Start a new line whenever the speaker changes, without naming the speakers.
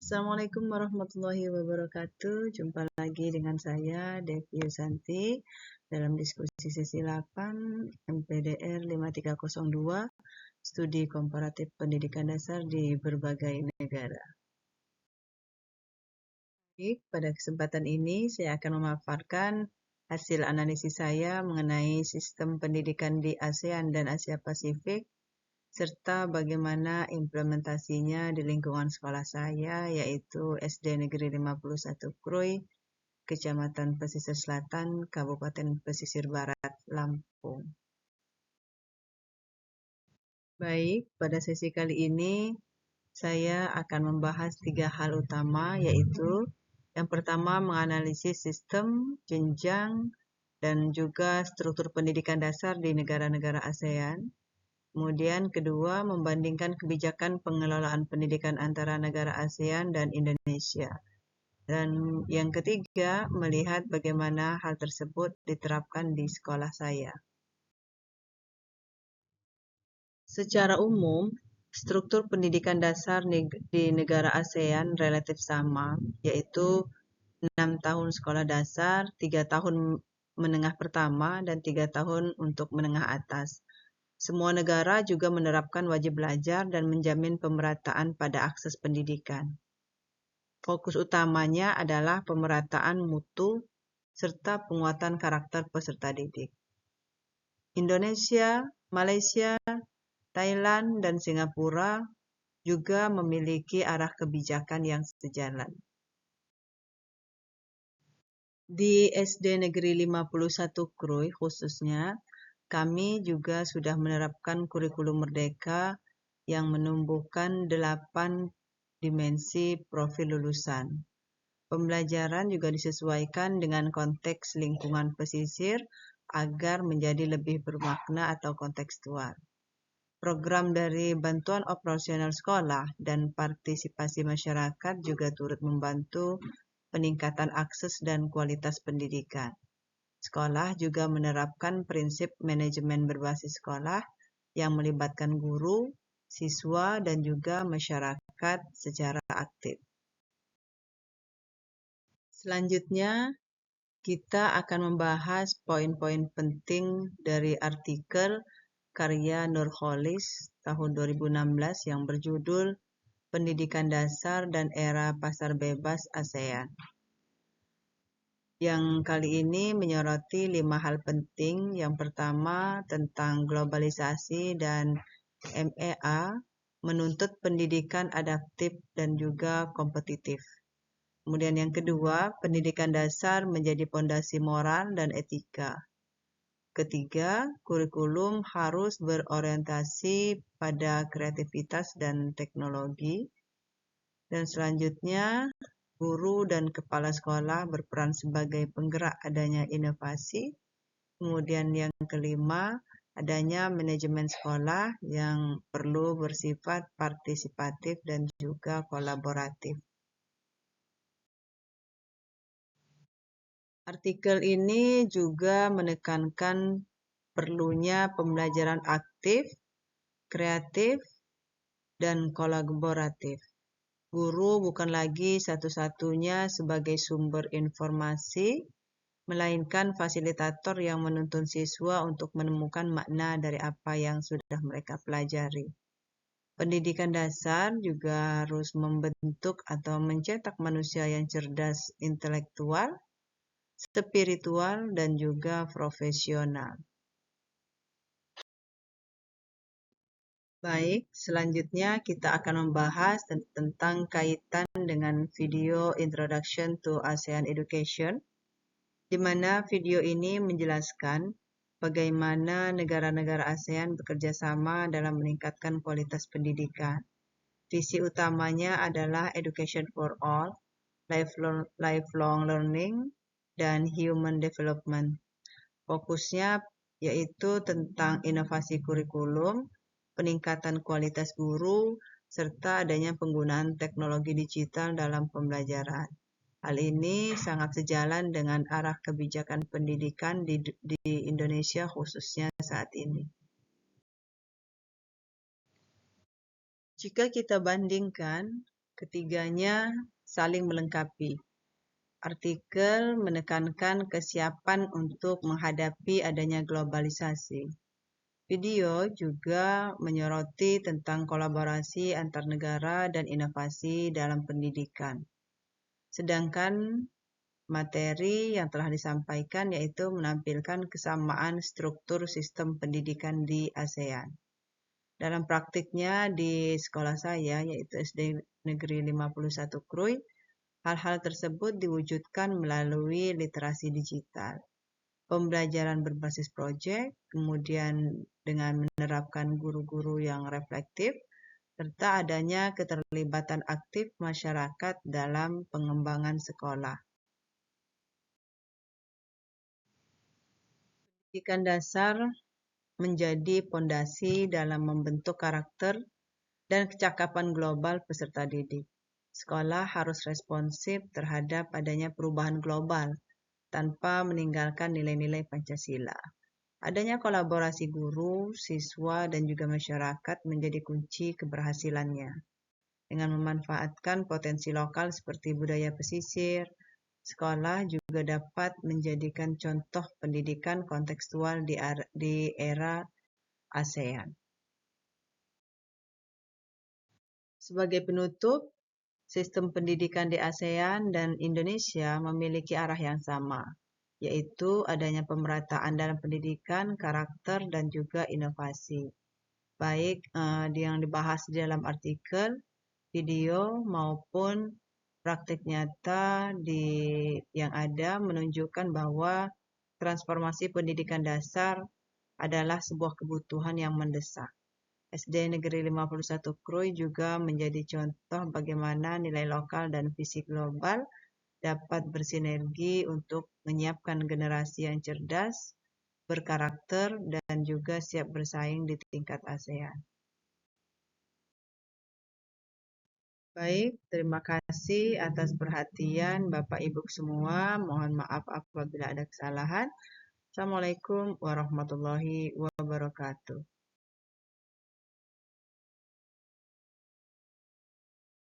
Assalamualaikum warahmatullahi wabarakatuh. Jumpa lagi dengan saya, Devi Yusanti, dalam diskusi sesi 8 MPDR 5302, Studi Komparatif Pendidikan Dasar di berbagai negara. Baik, pada kesempatan ini saya akan memaparkan hasil analisis saya mengenai sistem pendidikan di ASEAN dan Asia Pasifik, serta bagaimana implementasinya di lingkungan sekolah saya, yaitu SD Negeri 51 Krui, Kecamatan Pesisir Selatan, Kabupaten Pesisir Barat, Lampung. Baik, pada sesi kali ini saya akan membahas 3 hal utama, yaitu yang pertama menganalisis sistem, jenjang, dan juga struktur pendidikan dasar di negara-negara ASEAN. Kemudian kedua, membandingkan kebijakan pengelolaan pendidikan antara negara ASEAN dan Indonesia. Dan yang ketiga, melihat bagaimana hal tersebut diterapkan di sekolah saya. Secara umum, struktur pendidikan dasar di negara ASEAN relatif sama, yaitu 6 tahun sekolah dasar, 3 tahun menengah pertama, dan 3 tahun untuk menengah atas. Semua negara juga menerapkan wajib belajar dan menjamin pemerataan pada akses pendidikan. Fokus utamanya adalah pemerataan mutu serta penguatan karakter peserta didik. Indonesia, Malaysia, Thailand, dan Singapura juga memiliki arah kebijakan yang sejalan. Di SD Negeri 51 Krui khususnya, kami juga sudah menerapkan kurikulum merdeka yang menumbuhkan 8 dimensi profil lulusan. Pembelajaran juga disesuaikan dengan konteks lingkungan pesisir agar menjadi lebih bermakna atau kontekstual. Program dari bantuan operasional sekolah dan partisipasi masyarakat juga turut membantu peningkatan akses dan kualitas pendidikan. Sekolah juga menerapkan prinsip manajemen berbasis sekolah yang melibatkan guru, siswa, dan juga masyarakat secara aktif. Selanjutnya, kita akan membahas poin-poin penting dari artikel karya Nurholis tahun 2016 yang berjudul Pendidikan Dasar dan Era Pasar Bebas ASEAN. Yang kali ini menyoroti 5 hal penting. Yang pertama tentang globalisasi dan MEA menuntut pendidikan adaptif dan juga kompetitif. Kemudian yang kedua, pendidikan dasar menjadi pondasi moral dan etika. Ketiga, kurikulum harus berorientasi pada kreativitas dan teknologi. Dan selanjutnya, guru dan kepala sekolah berperan sebagai penggerak adanya inovasi. Kemudian yang kelima, adanya manajemen sekolah yang perlu bersifat partisipatif dan juga kolaboratif. Artikel ini juga menekankan perlunya pembelajaran aktif, kreatif, dan kolaboratif. Guru bukan lagi satu-satunya sebagai sumber informasi, melainkan fasilitator yang menuntun siswa untuk menemukan makna dari apa yang sudah mereka pelajari. Pendidikan dasar juga harus membentuk atau mencetak manusia yang cerdas intelektual, spiritual, dan juga profesional. Baik, selanjutnya kita akan membahas tentang kaitan dengan video Introduction to ASEAN Education, di mana video ini menjelaskan bagaimana negara-negara ASEAN bekerja sama dalam meningkatkan kualitas pendidikan. Visi utamanya adalah education for all, lifelong learning, dan human development. Fokusnya yaitu tentang inovasi kurikulum, peningkatan kualitas guru, serta adanya penggunaan teknologi digital dalam pembelajaran. Hal ini sangat sejalan dengan arah kebijakan pendidikan di Indonesia khususnya saat ini. Jika kita bandingkan Ketiganya, saling melengkapi. Artikel menekankan kesiapan untuk menghadapi adanya globalisasi. Video juga menyoroti tentang kolaborasi antar negara dan inovasi dalam pendidikan. Sedangkan materi yang telah disampaikan yaitu menampilkan kesamaan struktur sistem pendidikan di ASEAN. Dalam praktiknya di sekolah saya, yaitu SD Negeri 51 Krui, hal-hal tersebut diwujudkan melalui literasi digital. Pembelajaran berbasis proyek, kemudian dengan menerapkan guru-guru yang reflektif, serta adanya keterlibatan aktif masyarakat dalam pengembangan sekolah. Pendidikan dasar menjadi pondasi dalam membentuk karakter dan kecakapan global peserta didik. Sekolah harus responsif terhadap adanya perubahan global tanpa meninggalkan nilai-nilai Pancasila. Adanya kolaborasi guru, siswa, dan juga masyarakat menjadi kunci keberhasilannya. Dengan memanfaatkan potensi lokal seperti budaya pesisir, sekolah juga dapat menjadikan contoh pendidikan kontekstual di era ASEAN. Sebagai penutup, sistem pendidikan di ASEAN dan Indonesia memiliki arah yang sama, yaitu adanya pemerataan dalam pendidikan, karakter, dan juga inovasi. Baik yang dibahas di dalam artikel, video, maupun praktik nyata yang ada menunjukkan bahwa transformasi pendidikan dasar adalah sebuah kebutuhan yang mendesak. SD Negeri 51 Krui juga menjadi contoh bagaimana nilai lokal dan visi global dapat bersinergi untuk menyiapkan generasi yang cerdas, berkarakter, dan juga siap bersaing di tingkat ASEAN. Baik, terima kasih atas perhatian Bapak Ibu semua. Mohon maaf apabila ada kesalahan. Assalamualaikum warahmatullahi wabarakatuh.